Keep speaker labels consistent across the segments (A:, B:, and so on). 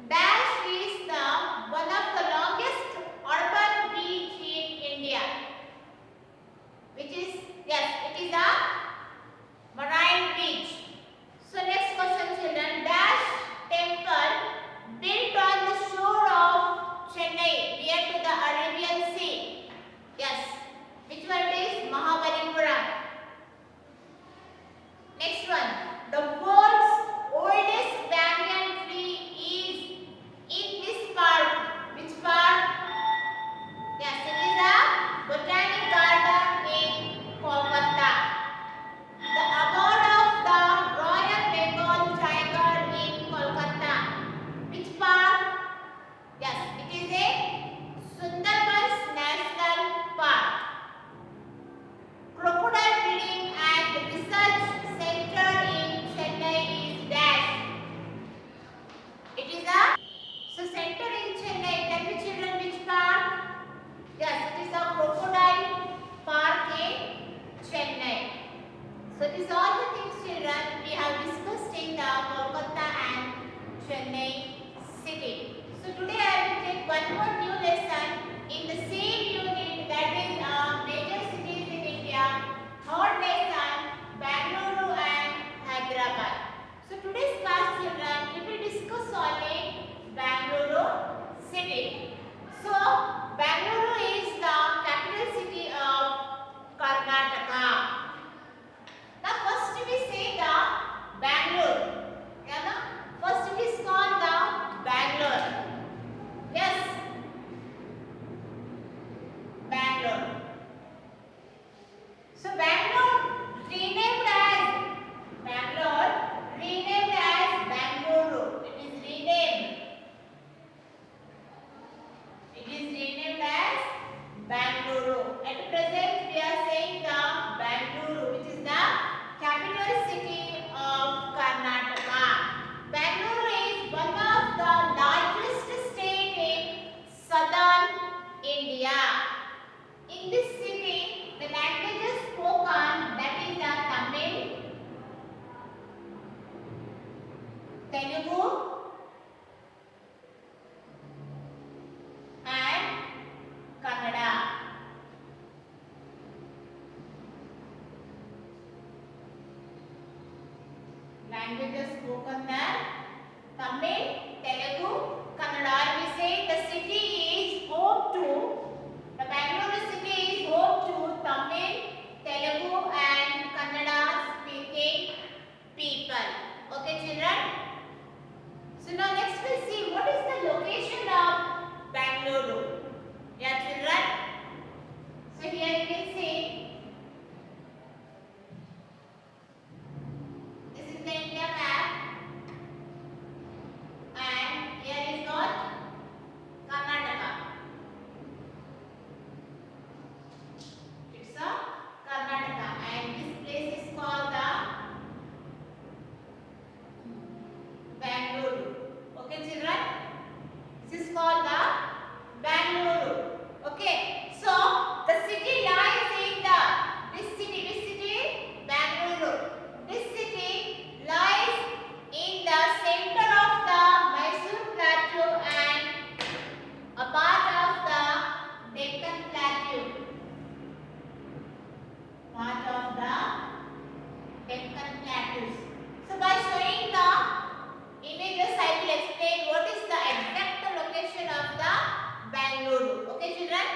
A: Dash is the one of the longest urban beach in India, which is, yes, it is a marine beach. So next question children, dash temple built on the shore of Chennai near to the Arabian Sea. Yes, which one is Mahabalipuram. Next one, the world's oldest banyan tree is in this park. Which park? Yes, it is a botanic garden in Kolkata. The abode of the Royal Bengal tiger in Kolkata. Which park? Yes, it is a Sundarbans National Park. Crocodile breeding and research center in Chennai is dash. It is a center in Chennai. Tell me children, which park? Yes, it is a crocodile park in Chennai. So these are all the things children we have discussed in the Kolkata and Chennai city. So today I will take one more new lesson in the same unit, that is major cities in India. Third lesson, Bangalore and Hyderabad. So today's class children we will discuss only Bangalore city. So Bangalore is the capital city of Karnataka. Now first we say the Bangalore. Yeah, no? First it is called the Bangalore. Yes, Bangalore. So Bangalore renamed as Bangalore. It is renamed. It is renamed as Bangalore. At present we are saying the Bangalore, which is the capital city of Karnataka. Bangalore is one of the largest state in southern India. In this city, the languages spoken, that is the Tamil, Telugu and Kannada. Languages spoken there, Tamil, Telugu, Kannada. We say the city is home to, the Bangalore city is home to Tamil, Telugu and Kannada speaking people. Okay children? So now next we'll see what is the location of Bangalore. Yeah children? So here you can see this is the India map and here is what? Karnataka. It's a Karnataka and this place is called the Bangalore. Okay children? This is called the Bangalore. Okay. So the city lies in the, this city, which city? Bangalore. This city lies in the center of the Mysore Plateau and a part of the Deccan Plateau. Part of the Deccan Plateaus. So by showing the images, I will explain what is the exact location of the Bangalore. Okay children?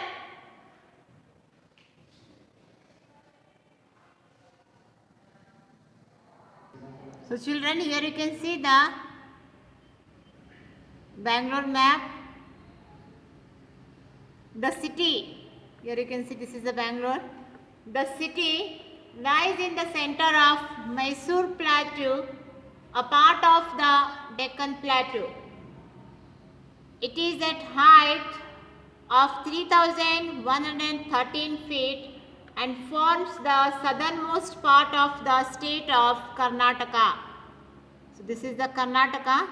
A: So children, here you can see the Bangalore map. The city, here you can see this is the Bangalore. The city lies in the center of Mysore Plateau, a part of the Deccan Plateau. It is at height of 3,113 feet and forms the southernmost part of the state of Karnataka. So this is the Karnataka.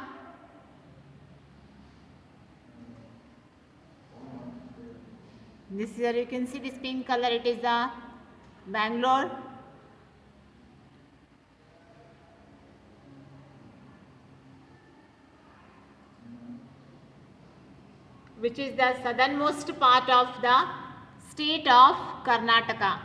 A: This here you can see this pink color, it is the Bangalore. which is the southernmost part of the state of Karnataka.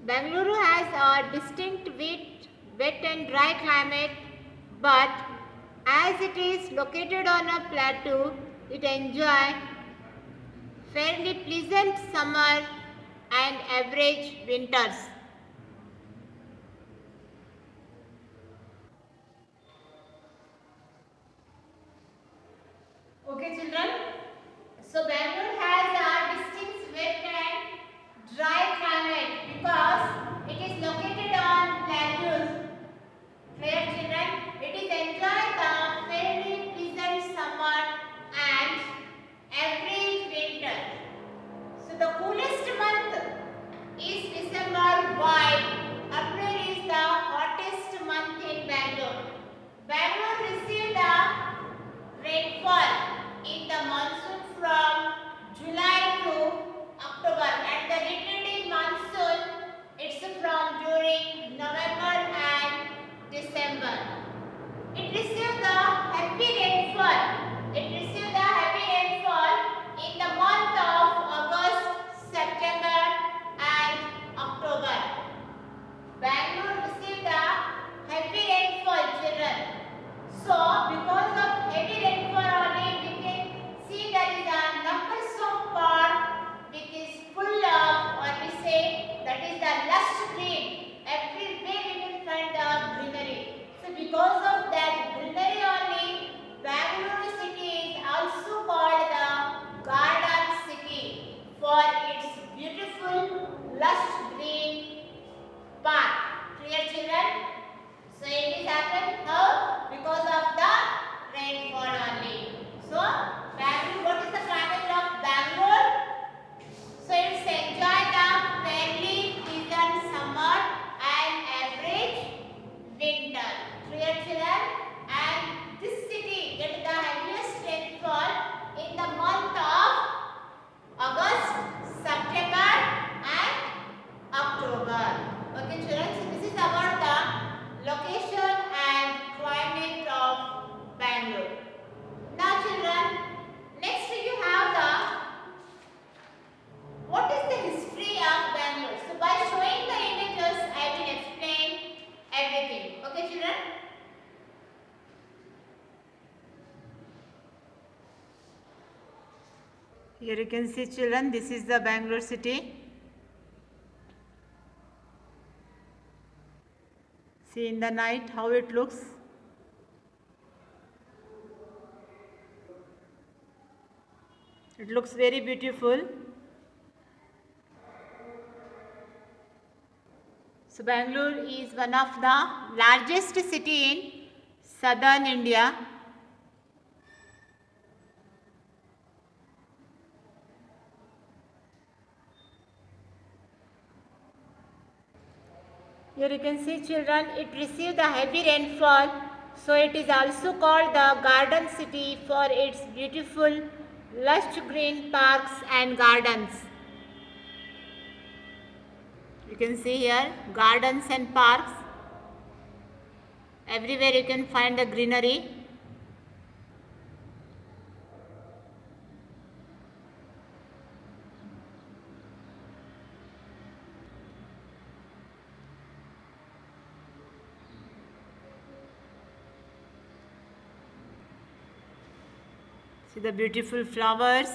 A: Bangalore has a distinct wet and dry climate, but as it is located on a plateau, it enjoys fairly pleasant summer and average winters. Okay, children. So Bangalore has a distinct wet and dry climate because it is located on plateaus. Clear, children? It is enjoy the fairly pleasant summer and average winter. So the coolest month is December, while April is the hottest month in Bangalore. Bangalore received the rainfall in the monsoon from July to October, and the retreating monsoon it's from during November and December. It received the heavy rainfall. In the month of August, September and October. Bangalore received the heavy rainfall, children. So, because of heavy rainfall only, we can see there is a numbers of park which is full of, or we say that is the lush green. Everywhere we will find the greenery. So, because of that greenery only, Bangalore city is also called the Garden City for its beautiful lush green park. Clear, children? So it is happened how? Because of the rainfall only. So Bangalore, what is the climate of Bangalore? So it's enjoy the fairly pleasant summer and average winter. Clear, children? And this city gets the heaviest rainfall in the month of August, September and October. Okay, children, so this is about the location and climate of Bangalore. Now, children, next you have the what is the history of Bangalore. So by showing the images, I will explain everything. Okay, children? Here you can see, children, this is the Bangalore city. See in the night how it looks. It looks very beautiful. So Bangalore is one of the largest city in southern India. Here you can see, children, it received the heavy rainfall, so it is also called the Garden City for its beautiful lush green parks and gardens. You can see here gardens and parks. Everywhere you can find the greenery. See the beautiful flowers.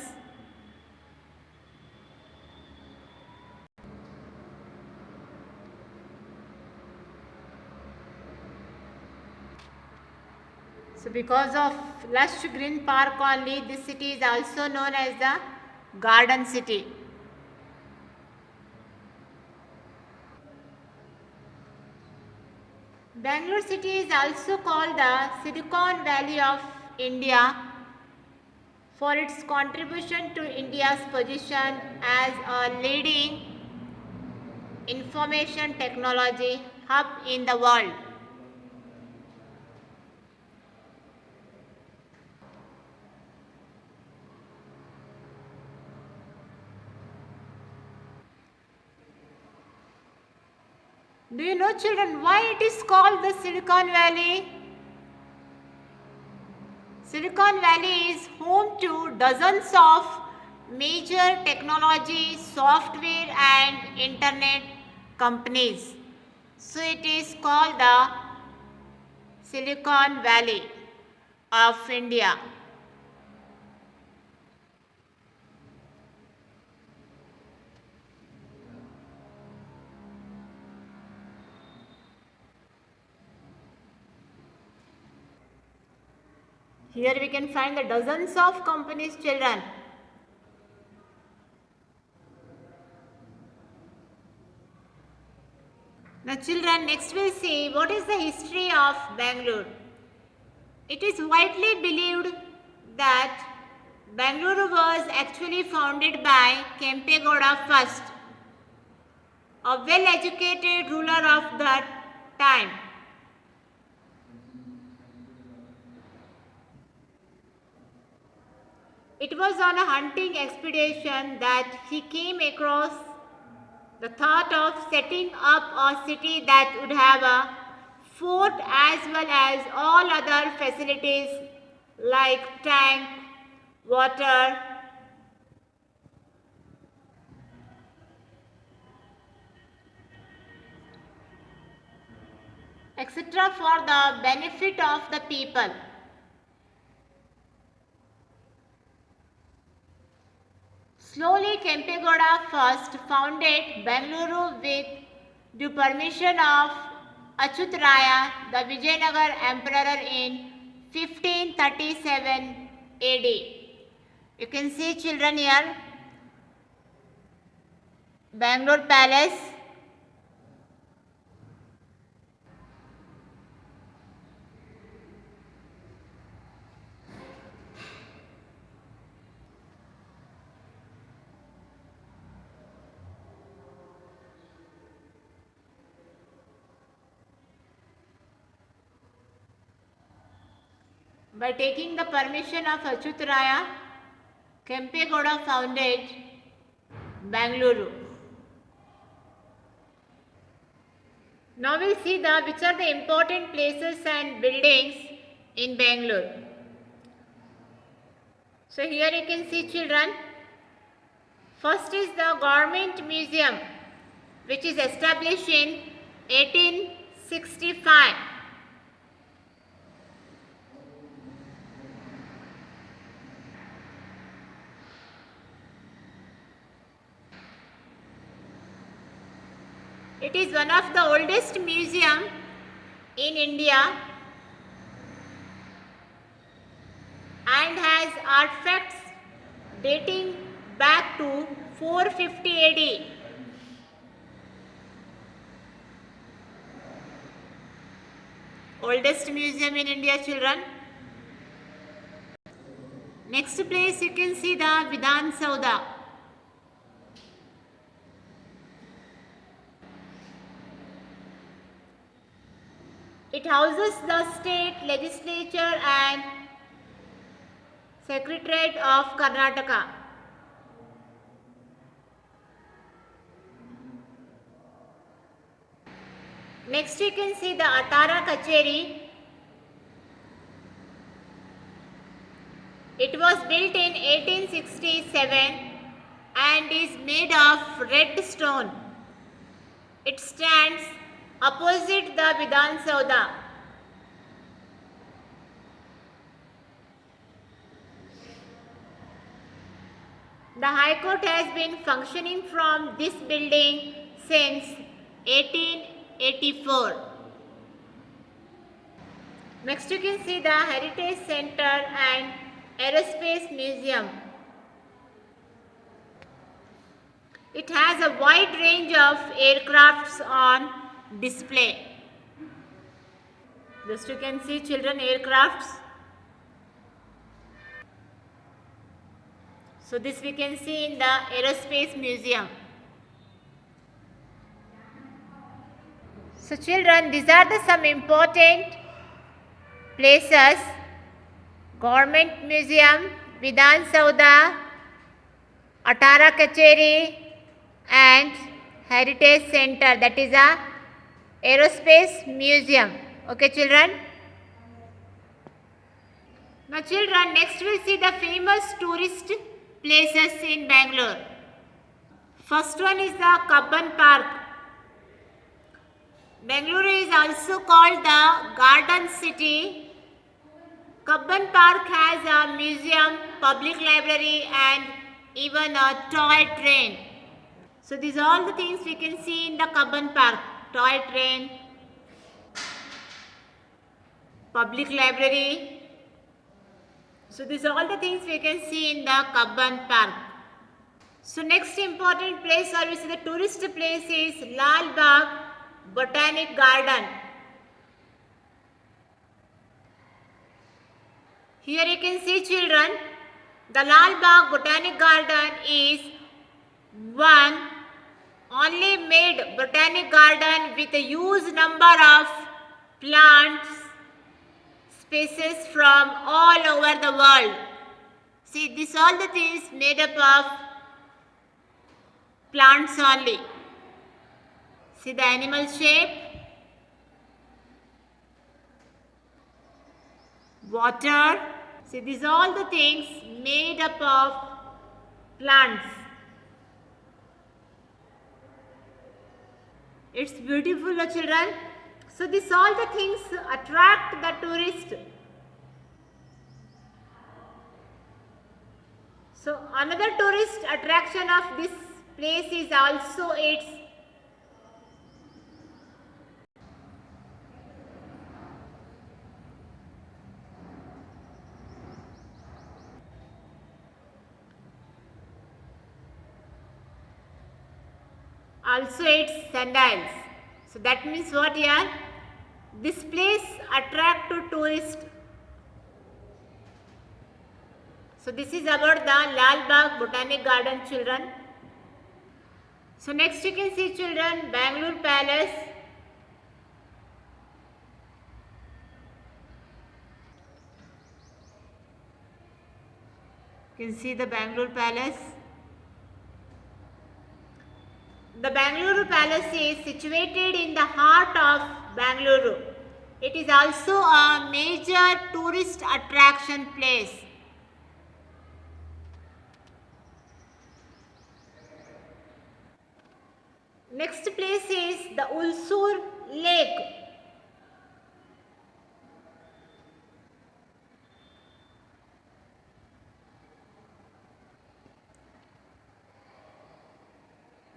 A: So because of lush green park only, this city is also known as the Garden City. Bangalore city is also called the Silicon Valley of India for its contribution to India's position as a leading information technology hub in the world. Do you know, children, why it is called the Silicon Valley? Silicon Valley is home to dozens of major technology, software and internet companies. So it is called the Silicon Valley of India. Here we can find the dozens of companies, children. Now children, next we'll see what is the history of Bangalore. It is widely believed that Bangalore was actually founded by Kempe Gowda first, a well-educated ruler of that time. It was on a hunting expedition that he came across the thought of setting up a city that would have a fort as well as all other facilities like tank, water, etc. for the benefit of the people. Slowly, Kempe Gowda first founded Bengaluru with the permission of Achyut Raya, the Vijayanagar Emperor in 1537 AD. You can see, children, here Bangalore Palace. By taking the permission of Achyut Raya, Kempe Gowda founded Bangalore. Now we'll see which are the important places and buildings in Bangalore. So here you can see, children, first is the Government Museum, which is established in 1865. It is one of the oldest museum in India and has artifacts dating back to 450 AD. Oldest museum in India, children. Next place you can see the Vidhan Saudha. It houses the state legislature and secretariat of Karnataka. Next you can see the Atara Kacheri. It was built in 1867 and is made of red stone. It stands opposite the Vidhan Saudha. The High Court has been functioning from this building since 1884. Next you can see the Heritage Center and Aerospace Museum. It has a wide range of aircrafts on display. Just you can see, children, aircrafts. So this we can see in the Aerospace Museum. So children, these are some important places: Government Museum, Vidhan Saudha, Atara Kacheri and Heritage Center, that is a Aerospace Museum. Okay, children. Now, children, next we'll see the famous tourist places in Bangalore. First one is the Kabban Park. Bangalore is also called the Garden City. Kabban Park has a museum, public library and even a toy train. So these are all the things we can see in the Kabban Park. Toy train, public library. So these are all the things we can see in the Kabban Park. So next important place or we see the tourist place is Lal Bagh Botanic Garden. Here you can see, children, the Lal Bagh Botanic Garden is one only made botanic garden with a huge number of plants species from all over the world. See, these all the things made up of plants only. See the animal shape, water. See, these are all the things made up of plants. It's beautiful, children. So, these all the things attract the tourist. So, another tourist attraction of this place is also its sundials. So that means what here? This place attract to tourists. So this is about the Lal Bagh Botanic Garden, children. So next you can see, children, Bangalore Palace. You can see the Bangalore Palace. The Bangalore Palace is situated in the heart of Bangalore. It is also a major tourist attraction place. Next place is the Ulsur Lake.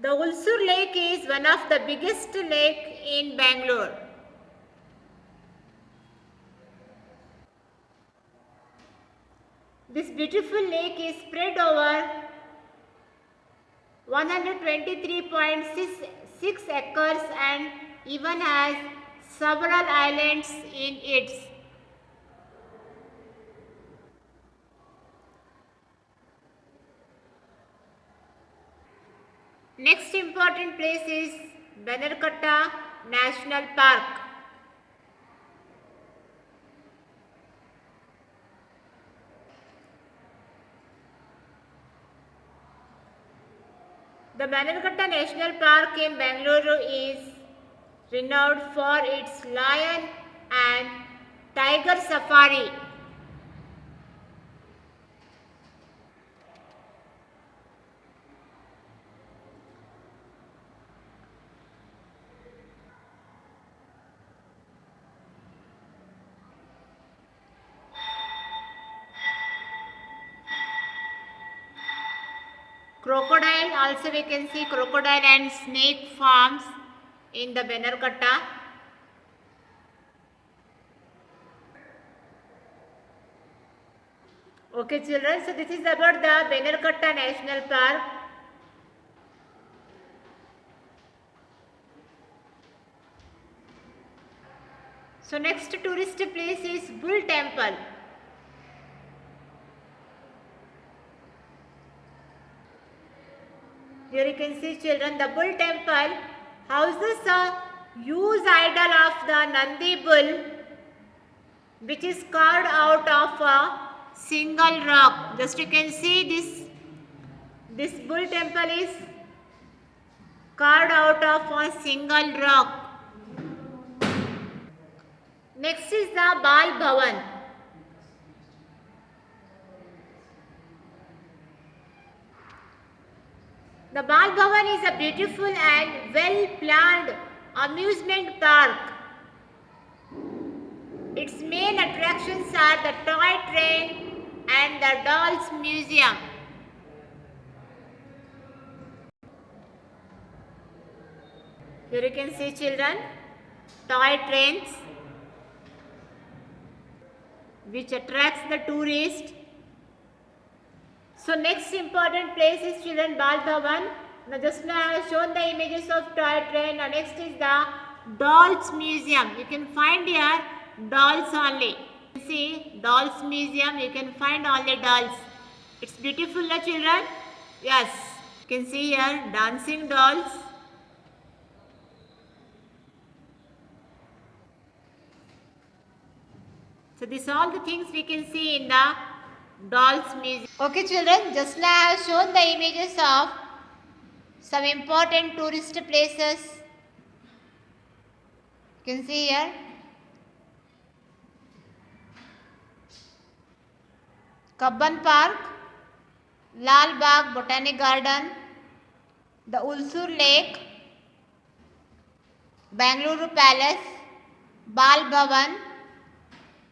A: The Ulsur Lake is one of the biggest lake in Bangalore. This beautiful lake is spread over 123.6 acres and even has several islands in it. Next important place is Bannerghatta National Park. The Bannerghatta National Park in Bangalore is renowned for its lion and tiger safari. Crocodile, also we can see crocodile and snake farms in the Bannerghatta. Okay, children, so this is about the Bannerghatta National Park. So next tourist place is Bull Temple. Here you can see, children, the Bull Temple houses a huge idol of the Nandi bull, which is carved out of a single rock. Just you can see this Bull Temple is carved out of a single rock. Next is the Bal Bhavan. The Bal Bhavan is a beautiful and well-planned amusement park. Its main attractions are the toy train and the dolls museum. Here you can see children, toy trains which attracts the tourist. So next important place is children Bal Bhavan. Now just now I have shown the images of toy train. Now next is the dolls museum. You can find here dolls only. See dolls museum, you can find only dolls. It's beautiful, na children? Yes. You can see here dancing dolls. So these are all the things we can see in the dolls museum. Okay children, just now I have shown the images of some important tourist places. You can see here. Kabban Park, Lal Bagh Botanic Garden, the Ulsur Lake, Bangalore Palace, Bal Bhavan,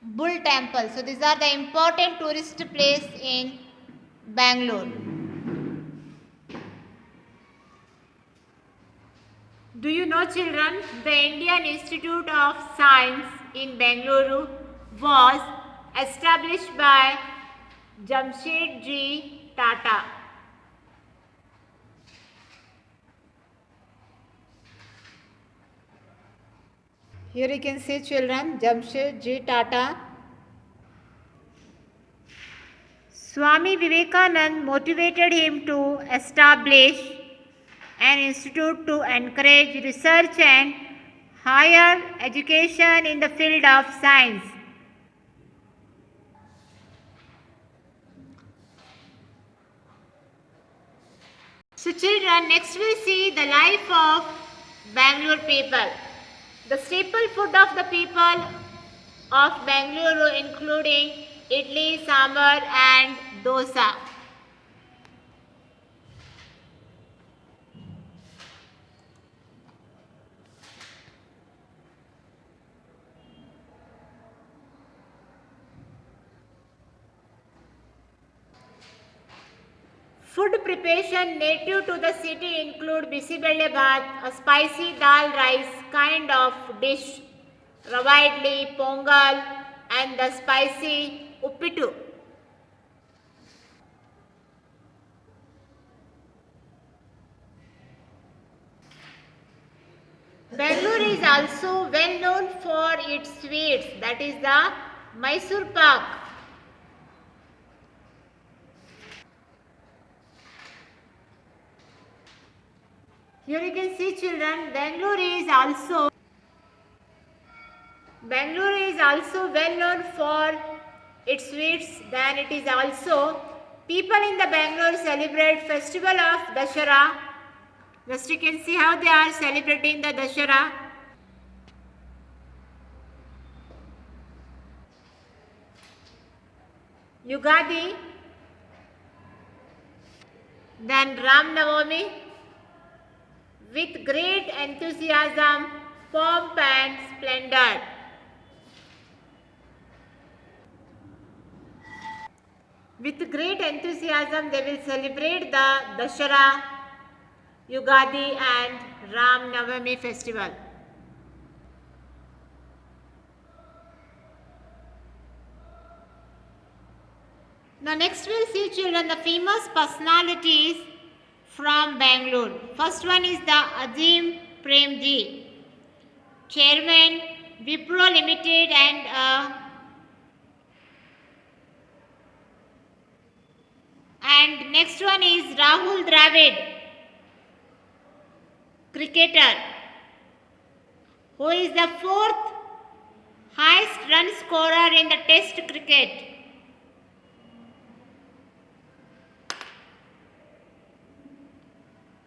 A: Bull Temple. So these are the important tourist place in Bangalore. Do you know children, the Indian Institute of Science in Bangalore was established by Jamshedji Tata. Here you can see children, Jamshedji Tata. Swami Vivekananda motivated him to establish an institute to encourage research and higher education in the field of science. So children, next we'll see the life of Bangalore people. The staple food of the people of Bangalore including idli, sambar and dosa. Food preparation native to the city include bisibelle bhat, a spicy dal rice kind of dish, rava idli, pongal and the spicy uppittu. Bangalore is also well known for its sweets, that is the Mysore Pak. Here you can see children, Bangalore is also well known for its sweets. Then it is also, people in the Bangalore celebrate festival of Dashara. Just you can see how they are celebrating the Dashara. Yugadi, then Ram Navami. With great enthusiasm, pomp and splendor. With great enthusiasm, they will celebrate the Dashara, Yugadi and Ram Navami festival. Now next we will see children the famous personalities from Bangalore. First one is the Azim Premji, Chairman Wipro Limited and next one is Rahul Dravid, cricketer, who is the fourth highest run scorer in the Test cricket.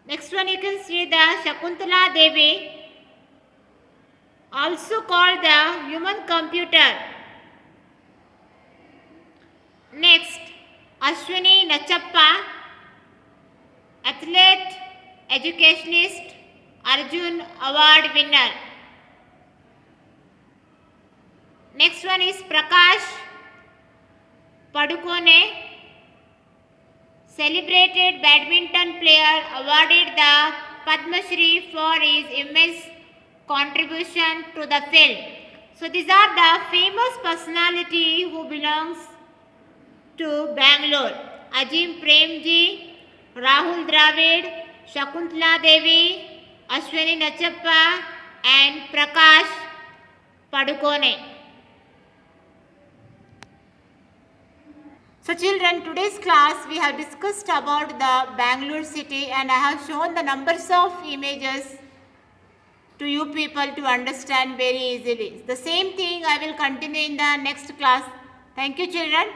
A: Next one you can see the Shakuntala Devi, also called the human computer. Next, Ashwini Nachappa, athlete, educationist, Arjun Award winner. Next one is Prakash Padukone, celebrated badminton player, awarded the Padma Shri for his immense contribution to the field. So these are the famous personality who belongs to Bangalore. Ajim Premji, Rahul Dravid, Shakuntala Devi, Ashwini Nachappa and Prakash Padukone. So children, today's class we have discussed about the Bangalore city and I have shown the numbers of images to you people to understand very easily. The same thing I will continue in the next class. Thank you children.